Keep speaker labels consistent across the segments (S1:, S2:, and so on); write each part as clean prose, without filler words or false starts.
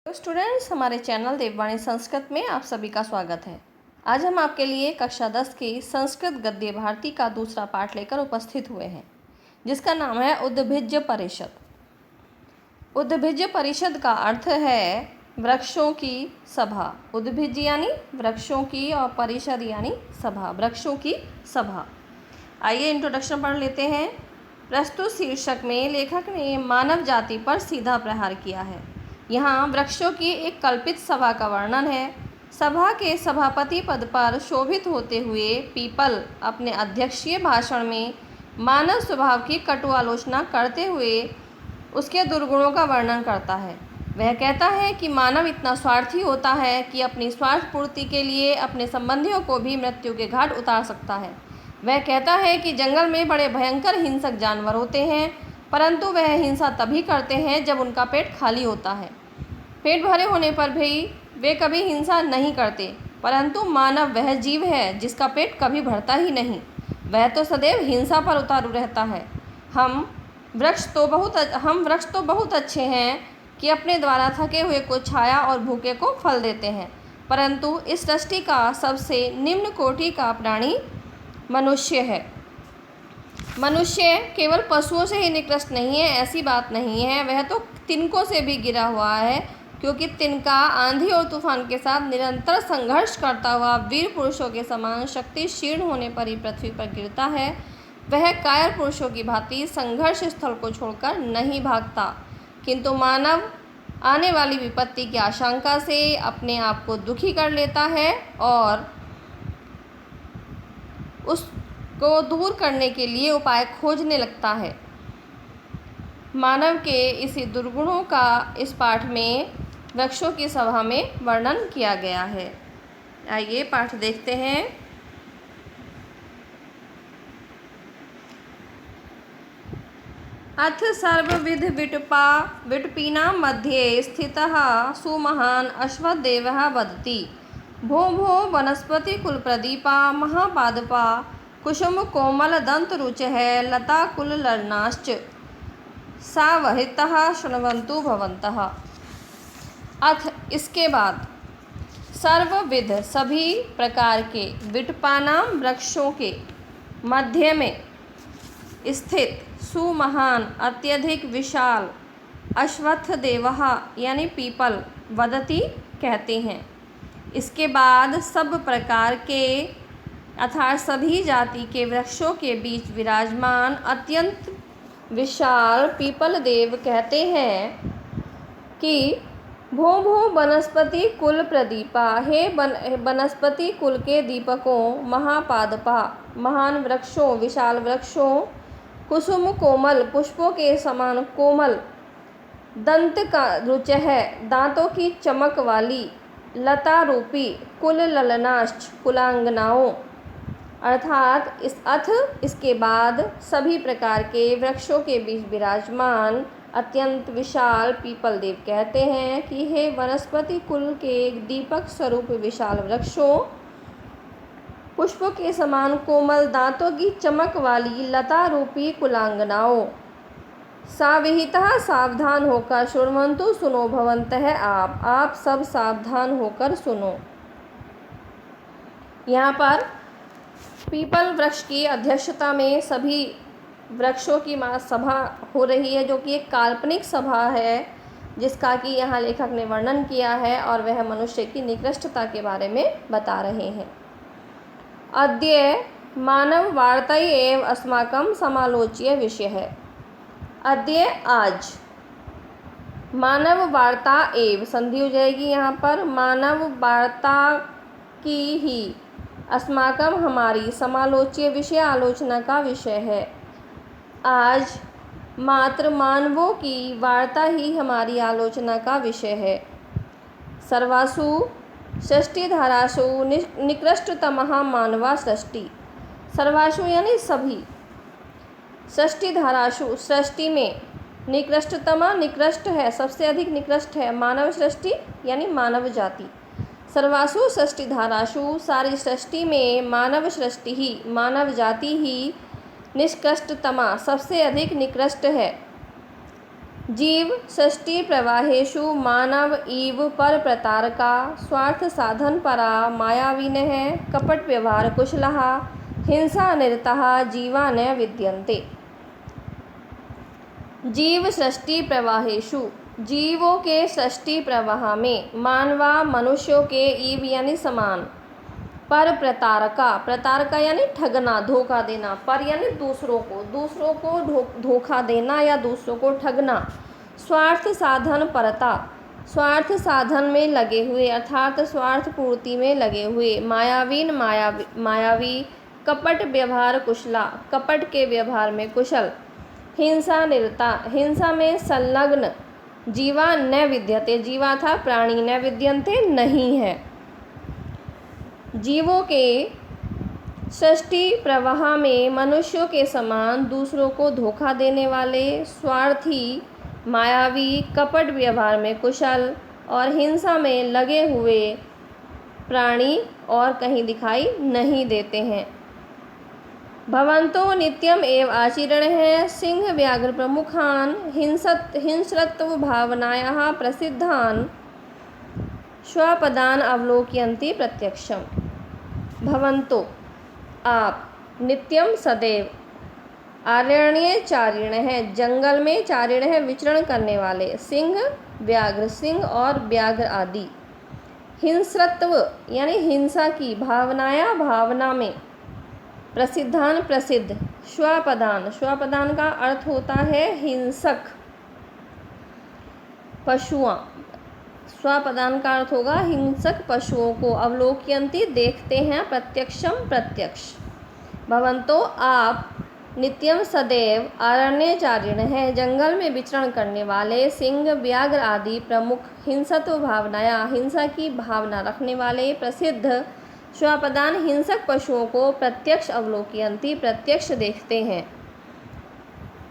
S1: तो स्टूडेंट्स, हमारे चैनल देववाणी संस्कृत में आप सभी का स्वागत है। आज हम आपके लिए कक्षा 10 की संस्कृत गद्य भारती का दूसरा पाठ लेकर उपस्थित हुए हैं, जिसका नाम है उद्भिज्ज परिषद। उद्भिज्ज परिषद का अर्थ है वृक्षों की सभा। उद्भिज्ज यानी वृक्षों की और परिषद यानी सभा, वृक्षों की सभा। आइए इंट्रोडक्शन पढ़ लेते हैं। प्रस्तुत शीर्षक में लेखक ने मानव जाति पर सीधा प्रहार किया है। यहाँ वृक्षों की एक कल्पित सभा का वर्णन है। सभा के सभापति पद पर शोभित होते हुए पीपल अपने अध्यक्षीय भाषण में मानव स्वभाव की कटु आलोचना करते हुए उसके दुर्गुणों का वर्णन करता है। वह कहता है कि मानव इतना स्वार्थी होता है कि अपनी स्वार्थ पूर्ति के लिए अपने संबंधियों को भी मृत्यु के घाट उतार सकता है। वह कहता है कि जंगल में बड़े भयंकर हिंसक जानवर होते हैं, परंतु वह हिंसा तभी करते हैं जब उनका पेट खाली होता है। पेट भरे होने पर भी वे कभी हिंसा नहीं करते, परंतु मानव वह जीव है जिसका पेट कभी भरता ही नहीं। वह तो सदैव हिंसा पर उतारू रहता है। हम वृक्ष तो बहुत अच्छे हैं कि अपने द्वारा थके हुए को छाया और भूखे को फल देते हैं, परंतु इस सृष्टि का सबसे निम्न कोटि का प्राणी मनुष्य है। मनुष्य केवल पशुओं से ही निकृष्ट नहीं है, ऐसी बात नहीं है। वह तो तिनकों से भी गिरा हुआ है, क्योंकि तिनका आंधी और तूफान के साथ निरंतर संघर्ष करता हुआ वीर पुरुषों के समान शक्ति क्षीण होने पर ही पृथ्वी पर गिरता है। वह कायर पुरुषों की भांति संघर्ष स्थल को छोड़कर नहीं भागता, किंतु मानव आने वाली विपत्ति की आशंका से अपने आप को दुखी कर लेता है और उसको दूर करने के लिए उपाय खोजने लगता है। मानव के इसी दुर्गुणों का इस पाठ में वृक्षों की सभा में वर्णन किया गया है। आइए पाठ देखते हैं। अथ सर्वविध विटपीनां मध्ये स्थितः सुमहान् अश्वत्थदेवः वदति, भो भो वनस्पतिकुलप्रदीपा महापादपा कुसुमकोमलदन्तरुचः लताकुललर्णाश्च सावहितः शृण्वन्तु भवन्तः। अथ इसके बाद सर्वविध सभी प्रकार के विटपानाम वृक्षों के मध्य में स्थित सुमहान अत्यधिक विशाल अश्वत्थदेवः यानी पीपल वदति कहते हैं। इसके बाद सब प्रकार के अर्थात सभी जाति के वृक्षों के बीच विराजमान अत्यंत विशाल पीपल देव कहते हैं कि भो भो वनस्पति कुल प्रदीपा, हे वनस्पति कुल के दीपकों, महापादपा महान वृक्षों, विशाल वृक्षों, कुसुम कोमल पुष्पों के समान कोमल, दंत का रुच है दांतों की चमक वाली, लता रूपी कुल ललनाश्च कुलांगनाओं। अर्थात इसके बाद सभी प्रकार के वृक्षों के बीच विराजमान अत्यंत विशाल पीपल देव कहते हैं कि हे वनस्पति कुल के दीपक स्वरूप विशाल वृक्षों, पुष्पों के समान कोमल दांतों की चमक वाली लता रूपी कुलांगनाओं, साविहितः सावधान होकर, शृण्वन्तु सुनो, भवन्तः आप सब सावधान होकर सुनो। यहाँ पर पीपल वृक्ष की अध्यक्षता में सभी वृक्षों की सभा हो रही है, जो कि एक काल्पनिक सभा है जिसका कि यहाँ लेखक ने वर्णन किया है और वह मनुष्य की निकृष्टता के बारे में बता रहे हैं। अद्य मानव वार्ता एव अस्माकं समालोच्य विषय है। अद्य आज, मानव वार्ता एव संधि हो जाएगी यहाँ पर, मानव वार्ता की ही, अस्माकं हमारी, समालोच्य विषय आलोचना का विषय है। आज मात्र मानवों की वार्ता ही हमारी आलोचना का विषय है। सर्वासु सृष्टिधारासु निकृष्टतमः मानवा सृष्टि। सर्वासु यानी सभी, सृष्टिधारासु सृष्टि में, निकृष्टतमा निकृष्ट है, सबसे अधिक निकृष्ट है, मानव सृष्टि यानी मानव जाति। सर्वासु सृष्टिधारासु सारी सृष्टि में मानव सृष्टि ही, मानव जाति ही निष्कृष्टतमा सबसे अधिक निकृष्ट है। जीव सृष्टि प्रवाहेषु मानव इव पर प्रतारका स्वार्थ साधन परा मायाविनः कपट व्यवहार कुशलः हिंसा निरतः जीवा न विद्यन्ते। जीव सृष्टि प्रवाहेषु, जीवों के सृष्टि प्रवाह में, मानवा मनुष्यों के इव यानी समान, पर प्रतारका, प्रतारका यानी ठगना, धोखा देना, पर यानी दूसरों को धोखा देना या दूसरों को ठगना, स्वार्थ साधन परता, स्वार्थ साधन में लगे हुए अर्थात स्वार्थ पूर्ति में लगे हुए, मायावीन मायावी, कपट व्यवहार कुशला, कपट के व्यवहार में कुशल, हिंसा निरता, हिंसा में संलग्न, जीवा न विद्यते, जीवा था प्राणी, न विद्यन्ते नहीं है। जीवों के सृष्टि प्रवाह में मनुष्यों के समान दूसरों को धोखा देने वाले, स्वार्थी, मायावी, कपट व्यवहार में कुशल और हिंसा में लगे हुए प्राणी और कहीं दिखाई नहीं देते हैं। भवन्तो नित्यम एव आचरणः सिंह व्याघ्र प्रमुखान हिंस्रत्व भावनायाः प्रसिद्धान स्वपदान अवलोकयन्ति प्रत्यक्षम। भवन्तो आप, नित्यम सदैव, आरण्ये चारिणः जंगल में, चारिणः विचरण करने वाले, सिंह व्याघ्र, सिंह और व्याघ्र आदि, हिंस्रत्व यानी हिंसा की, भावनाया भावना में, प्रसिद्धान प्रसिद्ध, स्वपदान, स्वपदान का अर्थ होता है हिंसक पशुओं, स्वपदान का अर्थ होगा हिंसक पशुओं को, अवलोकयन्ति देखते हैं, प्रत्यक्षम प्रत्यक्ष। भवन्तो आप, नित्यम सदैव, आरण्यचारिण है जंगल में विचरण करने वाले, सिंह व्याघ्र आदि प्रमुख, हिंसत्व भावनाया हिंसा की भावना रखने वाले, प्रसिद्ध स्वपदान हिंसक पशुओं को प्रत्यक्ष अवलोकयन्ति प्रत्यक्ष देखते हैं।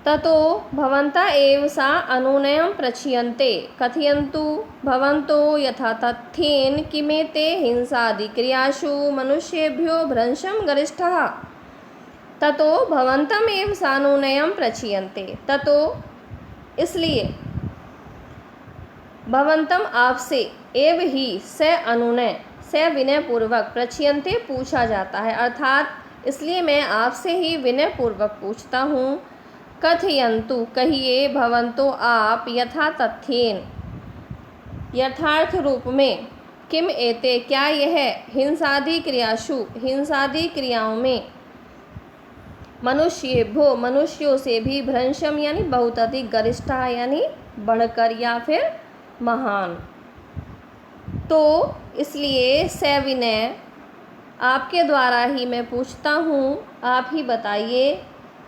S1: ततो भवन्ता एव सा अनुनयं प्रचीयन्ते कथयन्तु भवन्तो यथा तथ्येन किमेते हिंसादिक्रियासु मनुष्येभ्यो भ्रंशं गरिष्ठः। ततो भवन्तमेव सानुनयं प्रचीयन्ते, ततो इसलिए, भवन्तम आपसे, एव ही स अनुनय, से विनय पूर्वक, प्रचीयन्ते पूछा जाता है, अर्थात इसलिए मैं आपसे ही विनय पूर्वक पूछता हूँ। कथयन्तु कहिए, भवन्तो आप, यथा तथ्येन यथार्थ रूप में, किम एते क्या यह, हिंसादि क्रियासु हिंसादि क्रियाओं में, मनुष्येभ्यो मनुष्यों से भी, भ्रंशम यानी बहुत अधिक, गरिष्ठा यानी बढ़कर या फिर महान। तो इसलिए सविनय आपके द्वारा ही मैं पूछता हूँ, आप ही बताइए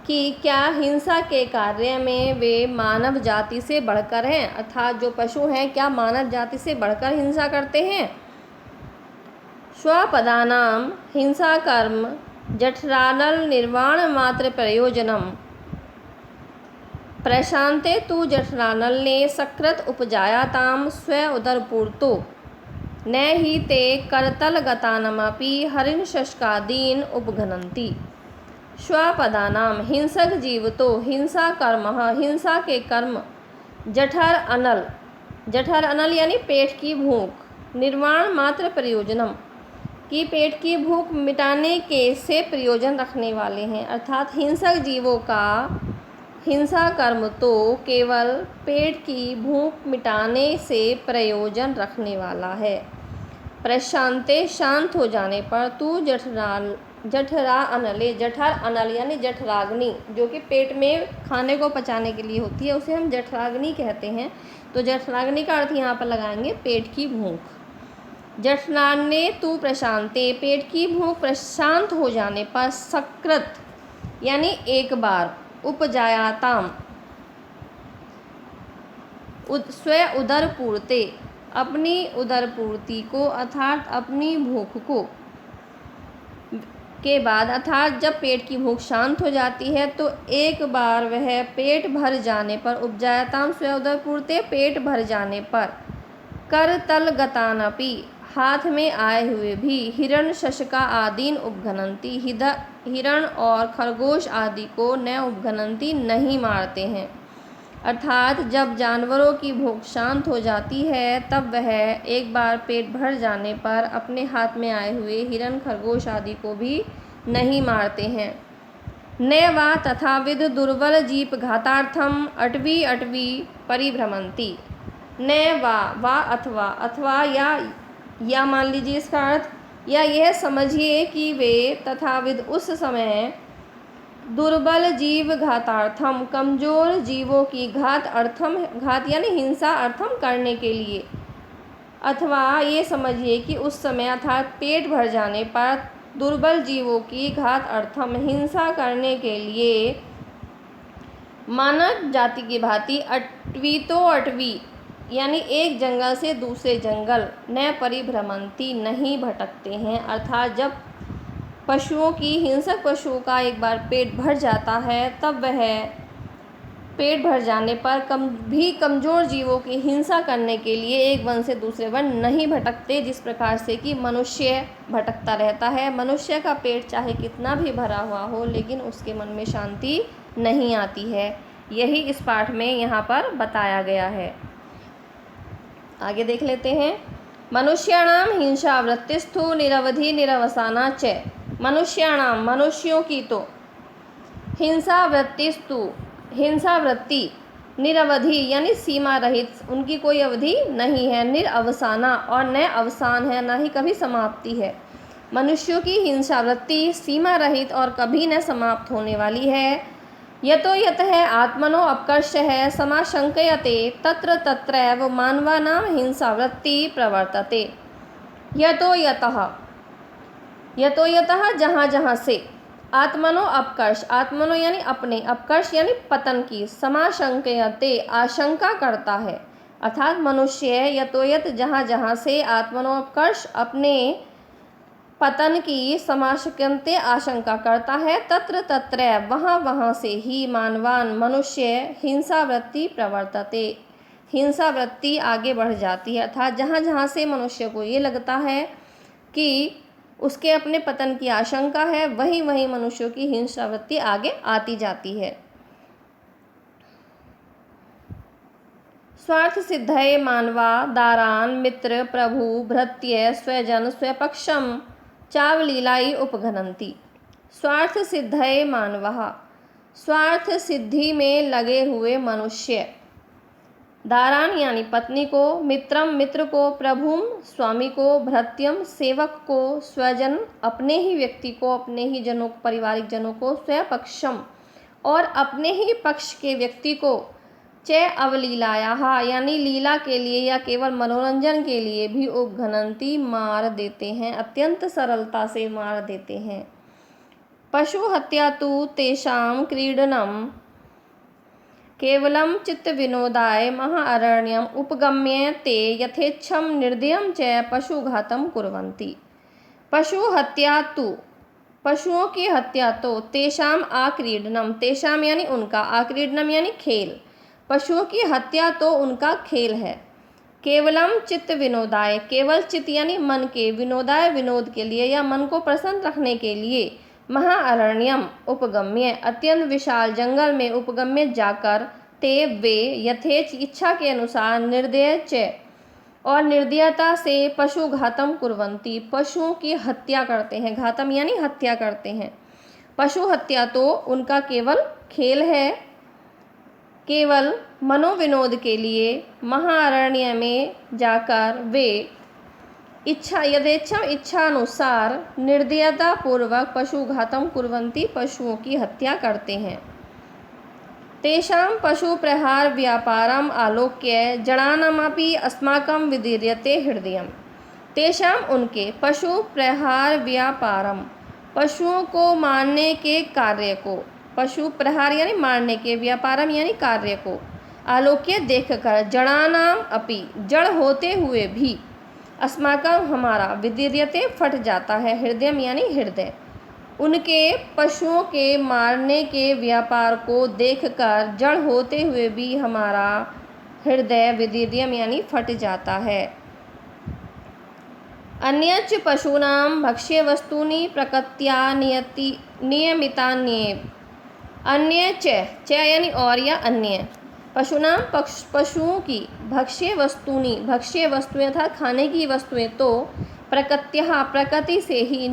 S1: कि क्या हिंसा के कार्य में वे मानव जाति से बढ़कर हैं, अर्थात जो पशु हैं क्या मानव जाति से बढ़कर हिंसा करते हैं। स्वपदानाम हिंसा कर्म जठरानल निर्वाण मात्र प्रयोजनम प्रशांते तु जठरानल ने सकृत उपजायाताम स्व उदरपूर्तो न ही ते करतल गतानमपि हरिण शशकादीन उपघनन्ति। स्वपदानाम हिंसक जीव तो हिंसा कर्म, हिंसा के कर्म, जठर अनल यानी पेट की भूख, निर्वाण मात्र प्रयोजनम कि पेट की भूख मिटाने के से प्रयोजन रखने वाले हैं, अर्थात हिंसक जीवों का हिंसा कर्म तो केवल पेट की भूख मिटाने से प्रयोजन रखने वाला है। प्रशांते शांत हो जाने पर तू जठरा अनले, जठर अनल यानी जठराग्नि जो कि पेट में खाने को पचाने के लिए होती है, उसे हम जठराग्नि कहते हैं। तो जठराग्नि का अर्थ यहाँ पर लगाएंगे पेट की भूख। जठरान्ने तू प्रशांते, पेट की भूख प्रशांत हो जाने पर, सकृत यानी एक बार, उपजायाताम स्व उदर पूर्ते, अपनी उदर पूर्ति को अर्थात अपनी भूख को के बाद, अर्थात जब पेट की भूख शांत हो जाती है तो एक बार वह पेट भर जाने पर, उपजायताम स्व उदर पूर्ते, पेट भर जाने पर, कर तल गतानपि हाथ में आए हुए भी, हिरण शशका आदीन उपघनंती, हिरण और खरगोश आदि को न उपघनंती नहीं मारते हैं। अर्थात जब जानवरों की भूख शांत हो जाती है तब वह एक बार पेट भर जाने पर अपने हाथ में आए हुए हिरन, खरगोश आदि को भी नहीं मारते हैं। न वा तथाविध दुर्बल जीप घातार्थम अटवी अटवी परिभ्रमंती। न वा अथवा या मान लीजिए इसका अर्थ, या यह समझिए कि वे तथाविध उस समय दुर्बल जीव घातार्थम कमजोर जीवों की घात यानी हिंसा अर्थम करने के लिए, अथवा ये समझिए कि उस समय अर्थात पेट भर जाने पर दुर्बल जीवों की घात अर्थम हिंसा करने के लिए मानव जाति की भांति अटवी यानी एक जंगल से दूसरे जंगल न परिभ्रमंती नहीं भटकते हैं। अर्थात जब पशुओं की हिंसक पशुओं का एक बार पेट भर जाता है तब वह पेट भर जाने पर कमज़ोर जीवों की हिंसा करने के लिए एक वन से दूसरे वन नहीं भटकते, जिस प्रकार से कि मनुष्य भटकता रहता है। मनुष्य का पेट चाहे कितना भी भरा हुआ हो लेकिन उसके मन में शांति नहीं आती है। यही इस पाठ में यहाँ पर बताया गया है। आगे देख लेते हैं। मनुष्याणाम हिंसा वृत्तिस्थु निरवधि निरवसाना च। मनुष्याणाम मनुष्यों की तो हिंसा वृत्ति निरवधि यानी सीमा रहित, उनकी कोई अवधि नहीं है। निरअवसाना और न अवसान है, न ही कभी समाप्ति है। मनुष्यों की हिंसा वृत्ति सीमा रहित और कभी न समाप्त होने वाली है। यतो यतः आत्मनो अपकर्ष है समाशंकयते तत्र तत्रैव मानवानां हिंसा वृत्ति प्रवर्तते। यतो यतः जहाँ जहाँ से, आत्मनो अपकर्ष, आत्मनो यानी अपने, अपकर्ष यानी पतन की, समाशंकयते आशंका करता है। अर्थात मनुष्य यतोयत जहाँ जहाँ से, आत्मनो अपकर्ष अपने पतन की, समाशंकयते आशंका करता है, तत्र तत्र वहाँ वहाँ से ही, मानवान मनुष्य हिंसा वृत्ति प्रवर्तते हिंसा वृत्ति आगे बढ़ जाती है। अर्थात जहाँ जहाँ से मनुष्य को ये लगता है कि उसके अपने पतन की आशंका है, वहीं वहीं मनुष्यों की हिंसा वृत्ति आगे आती जाती है। स्वार्थ सिद्धये मानवा दारान मित्र प्रभु भृत्य स्वजन स्वपक्षम चावलीलाई उपघनंती। स्वार्थ सिद्धये मानवः, स्वार्थ सिद्धि में लगे हुए मनुष्य, दारान यानी पत्नी को, मित्रम मित्र को, प्रभुम स्वामी को, भृत्यम सेवक को, स्वजन अपने ही व्यक्ति को, अपने ही जनों पारिवारिक जनों को, स्वपक्षम और अपने ही पक्ष के व्यक्ति को, च अवलीलायाः यानी लीला के लिए या केवल मनोरंजन के लिए भी उपघनंती मार देते हैं, अत्यंत सरलता से मार देते हैं। पशु हत्या तु तेषां क्रीडनम केवलम चित्त विनोदाय महाअरण्यम उपगम्य ते यथेच्छम निर्दयम च पशुघातम कुर्वन्ति। पशु हत्या तु, पशुओं की हत्या तो, तेषाम आक्रीडनम, तेषाम यानी उनका, आक्रीडनम यानी खेल, पशुओं की हत्या तो उनका खेल है। केवलम चित्त विनोदाय, केवल चित्त यानी मन के, विनोदाय विनोद के लिए या मन को प्रसन्न रखने के लिए, महाअरण्यम उपगम्य अत्यंत विशाल जंगल में, उपगम्य जाकर, ते वे यथेच इच्छा के अनुसार, निर्दय च और निर्दयता से, पशुघातम कुर्वन्ति पशुओं की हत्या करते हैं। घातम यानी हत्या करते हैं। पशु हत्या तो उनका केवल खेल है, केवल मनोविनोद के लिए महाअरण्य में जाकर वे यथेच्छम इच्छानुसार निर्दयता पूर्वक पशुघातम कुर्वन्ति पशुओं की हत्या करते हैं। तेषां पशु प्रहार व्यापारम आलोक्य जड़ानामपि अस्माकं विदीर्यते हृदयम। तेषां उनके, पशु प्रहार व्यापारम पशुओं को मारने के कार्य को, पशु प्रहार यानी मारने के, व्यापारम यानी कार्य को, आलोक्य देखकर, जड़ानाम अपि जड़ होते हुए भी, अस्माकं हमारा, विदीर्यते फट जाता है, हृदयम यानी हृदय, उनके पशुओं के मारने के व्यापार को देखकर जड़ होते हुए भी हमारा हृदय, विदीर्यम यानी फट जाता है। अन्यच्च पशूनां भक्ष्य वस्तूनि प्रकृत्या नियमितान्येव। अन्य च यानी और या अन्य, पशूनां पशुओं की भक्ष्य वस्तुएं अर्थात खाने की वस्तुएं तो प्रकृत्यः प्रकृति से ही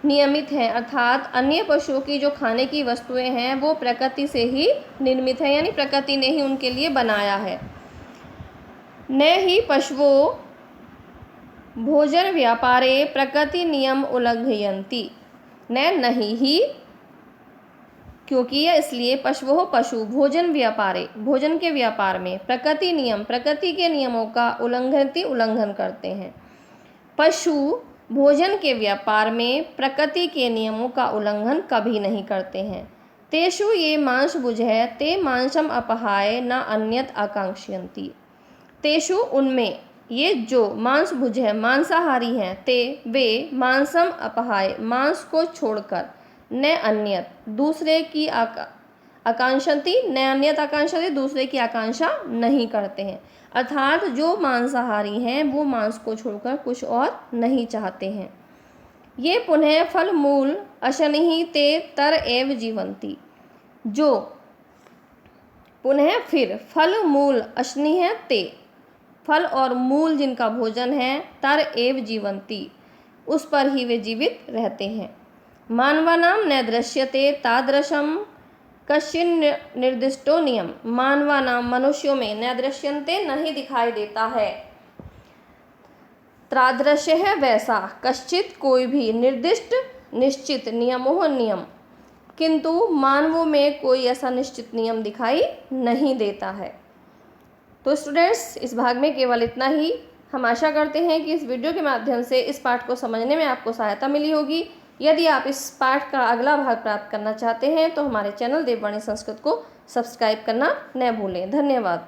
S1: नियमित हैं, अर्थात अन्य पशुओं की जो खाने की वस्तुएं हैं वो प्रकृति से ही निर्मित है, यानी प्रकृति ने ही उनके लिए बनाया है। न ही पशवो भोजन व्यापारे प्रकृति नियम उल्लंघयन्ति, नहीं ही क्योंकि यह इसलिए पशु भोजन के व्यापार में प्रकृति के नियमों का उल्लंघन करते हैं। पशु भोजन के व्यापार में प्रकृति के नियमों का उल्लंघन कभी नहीं करते हैं। तेषु ये मांसभुजः ते मांसम अपहाय न अन्यत आकांक्षयन्ति। तेषु उनमें ये जो मांसभुज है मांसाहारी हैं, ते वे मांसम अपहाय मांस को छोड़कर न अन्यत दूसरे की आकांक्षति दूसरे की आकांक्षा नहीं करते हैं, अर्थात जो मांसाहारी हैं वो मांस को छोड़कर कुछ और नहीं चाहते हैं। ये पुनः फल मूल अशनिहि ते तर एव जीवंती, जो पुनः फिर फल मूल अशनि है ते फल और मूल जिनका भोजन है तर एव जीवंती उस पर ही वे जीवित रहते हैं। मानवानां न दृश्यते तादृशं कश्चिन निर्दिष्टो नियम, मानवानां मनुष्यों में न दृश्यन्ते नहीं दिखाई देता है, तादृश है वैसा, कश्चित कोई भी, निर्दिष्ट निश्चित, नियम, किंतु मानवों में कोई ऐसा निश्चित नियम दिखाई नहीं देता है। तो स्टूडेंट्स, इस भाग में केवल इतना ही। हम आशा करते हैं कि इस वीडियो के माध्यम से इस पाठ को समझने में आपको सहायता मिली होगी। यदि आप इस पाठ का अगला भाग प्राप्त करना चाहते हैं तो हमारे चैनल देववाणी संस्कृत को सब्सक्राइब करना न भूलें। धन्यवाद।